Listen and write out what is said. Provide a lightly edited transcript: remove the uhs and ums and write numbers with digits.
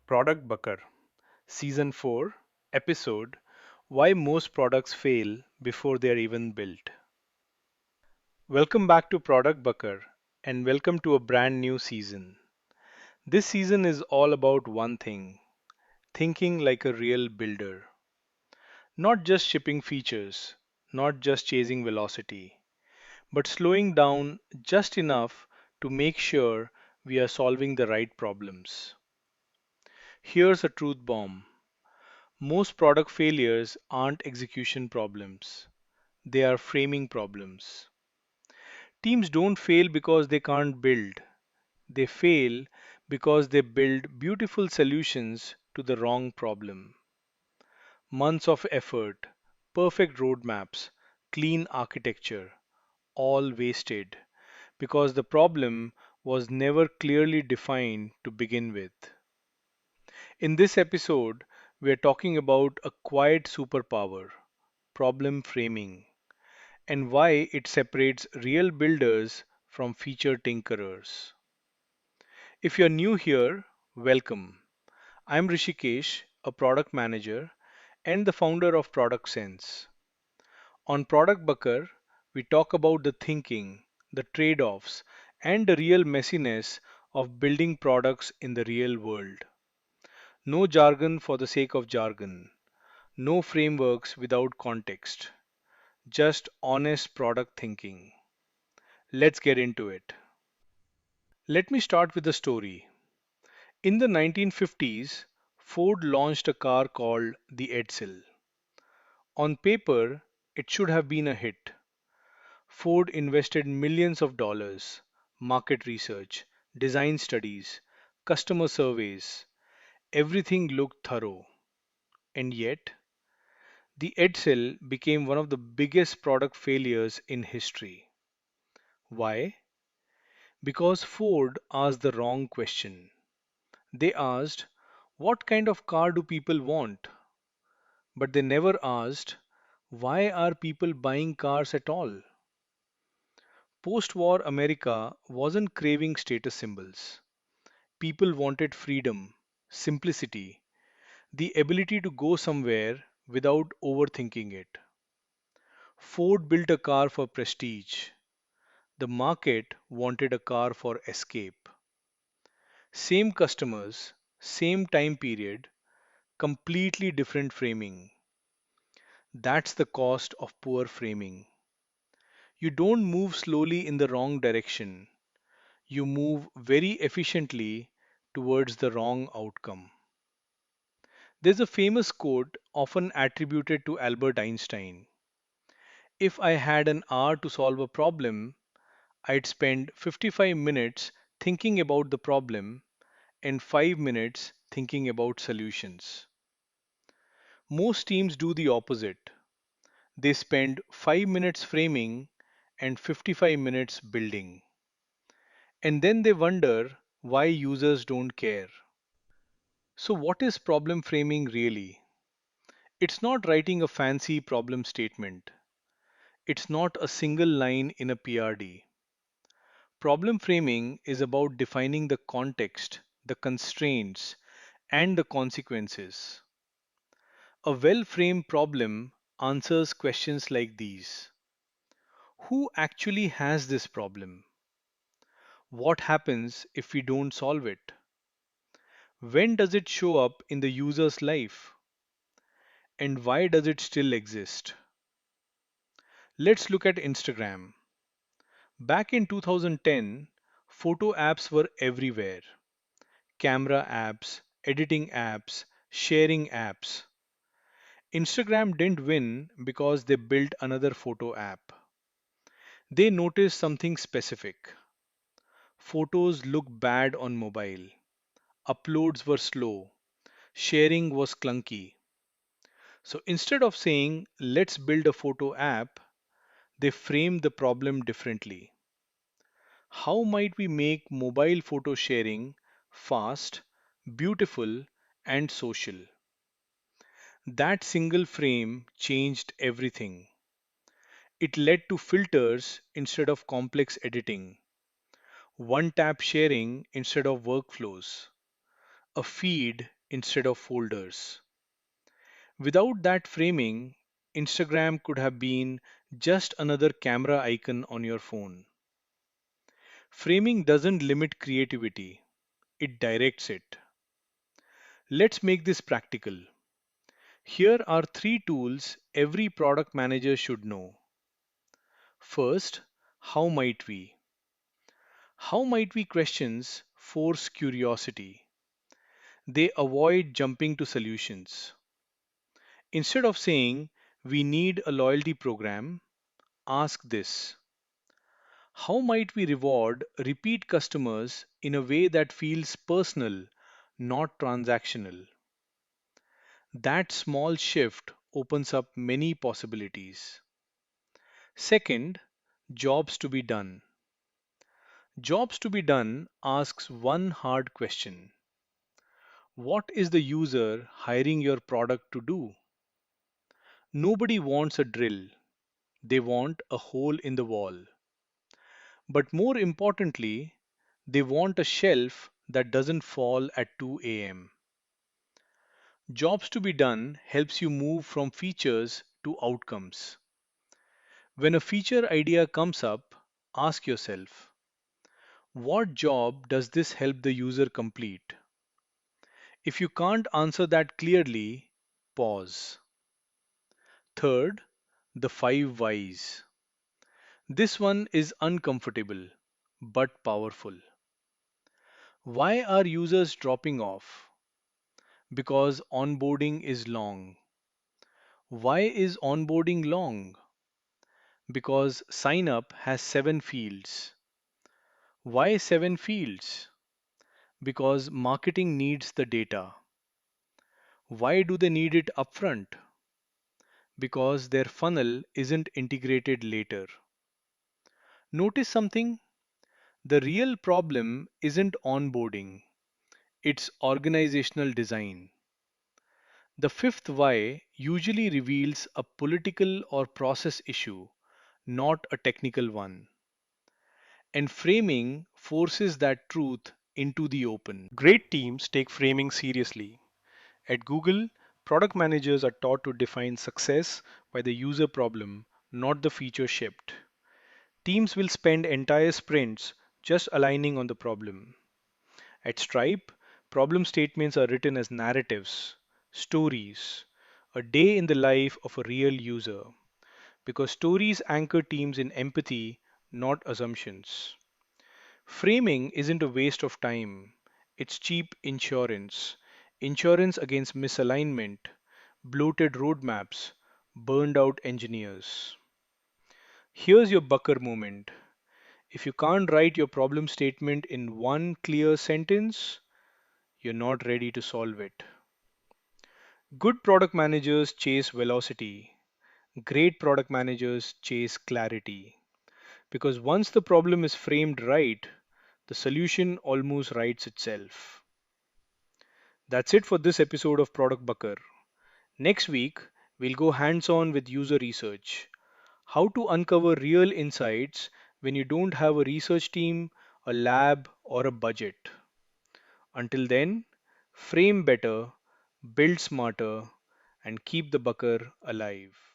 Product Bucker, Season 4, Episode Why Most Products Fail Before They Are Even Built. Welcome back to Product Bucker and welcome to a brand new season. This season is all about one thing: thinking like a real builder. Not just shipping features, not just chasing velocity, but slowing down just enough to make sure we are solving the right problems. Here's a truth bomb: most product failures aren't execution problems, they are framing problems. Teams don't fail because they can't build, they fail because they build beautiful solutions to the wrong problem. Months of effort, perfect roadmaps, clean architecture, all wasted because the problem was never clearly defined to begin with. In this episode, we are talking about a quiet superpower: problem framing, and why it separates real builders from feature tinkerers. If you're new here, welcome. I'm Rishikesh, a product manager and the founder of Product Sense. On Product Bucker, we talk about the thinking, the trade offs, and the real messiness of building products in the real world. No jargon for the sake of jargon, no frameworks without context, just honest product thinking. Let's get into it. Let me start with a story. In the 1950s, Ford launched a car called the Edsel. On paper, it should have been a hit. Ford invested millions of dollars, market research, design studies, customer surveys. Everything looked thorough. And yet, the Edsel became one of the biggest product failures in history. Why? Because Ford asked the wrong question. They asked, "What kind of car do people want?" But they never asked, "Why are people buying cars at all?" Post war America wasn't craving status symbols. People wanted freedom, simplicity, the ability to go somewhere without overthinking it. Ford built a car for prestige. The market wanted a car for escape. Same customers, same time period, completely different framing. That's the cost of poor framing. You don't move slowly in the wrong direction, you move very efficiently towards the wrong outcome. There's a famous quote often attributed to Albert Einstein: "If I had an hour to solve a problem, I'd spend 55 minutes thinking about the problem and 5 minutes thinking about solutions." Most teams do the opposite. They spend 5 minutes framing and 55 minutes building. And then they wonder why users don't care. So, what is problem framing really? It's not writing a fancy problem statement, it's not a single line in a PRD. Problem framing is about defining the context, the constraints, and the consequences. A well framed problem answers questions like these: who actually has this problem? What happens if we don't solve it? When does it show up in the user's life? And why does it still exist? Let's look at Instagram. Back in 2010, photo apps were everywhere: camera apps, editing apps, sharing apps. Instagram didn't win because they built another photo app. They noticed something specific: photos look bad on mobile, uploads were slow, sharing was clunky. So instead of saying, "let's build a photo app," they framed the problem differently. How might we make mobile photo sharing fast, beautiful, and social? That single frame changed everything. It led to filters instead of complex editing, one tap sharing instead of workflows, a feed instead of folders. Without that framing, Instagram could have been just another camera icon on your phone. Framing doesn't limit creativity, it directs it. Let's make this practical. Here are three tools every product manager should know. First, how might we? How might we questions force curiosity? They avoid jumping to solutions. Instead of saying, we need a loyalty program, ask this: how might we reward repeat customers in a way that feels personal, not transactional? That small shift opens up many possibilities. Second, jobs to be done. Jobs to be done asks one hard question: what is the user hiring your product to do? Nobody wants a drill, they want a hole in the wall. But more importantly, they want a shelf that doesn't fall at 2 a.m. Jobs to be done helps you move from features to outcomes. When a feature idea comes up, ask yourself, what job does this help the user complete? If you can't answer that clearly, pause. Third, the five whys. This one is uncomfortable but powerful. Why are users dropping off? Because onboarding is long. Why is onboarding long? Because sign up has 7 fields. Why 7 fields? Because marketing needs the data. Why do they need it upfront? Because their funnel isn't integrated later. Notice something? The real problem isn't onboarding, it's organizational design. The fifth why usually reveals a political or process issue, not a technical one. And framing forces that truth into the open. Great teams take framing seriously. At Google, product managers are taught to define success by the user problem, not the feature shipped. Teams will spend entire sprints just aligning on the problem. At Stripe, problem statements are written as narratives, stories, a day in the life of a real user, because stories anchor teams in empathy, not assumptions. Framing isn't a waste of time, it's cheap insurance. Insurance against misalignment, bloated roadmaps, burned out engineers. Here's your Bucker moment. If you can't write your problem statement in one clear sentence, you're not ready to solve it. Good product managers chase velocity. Great product managers chase clarity. Because once the problem is framed right, the solution almost writes itself. That's it for this episode of Product Bucker. Next week, we'll go hands on with user research. How to uncover real insights when you don't have a research team, a lab, or a budget. Until then, frame better, build smarter, and keep the Bucker alive.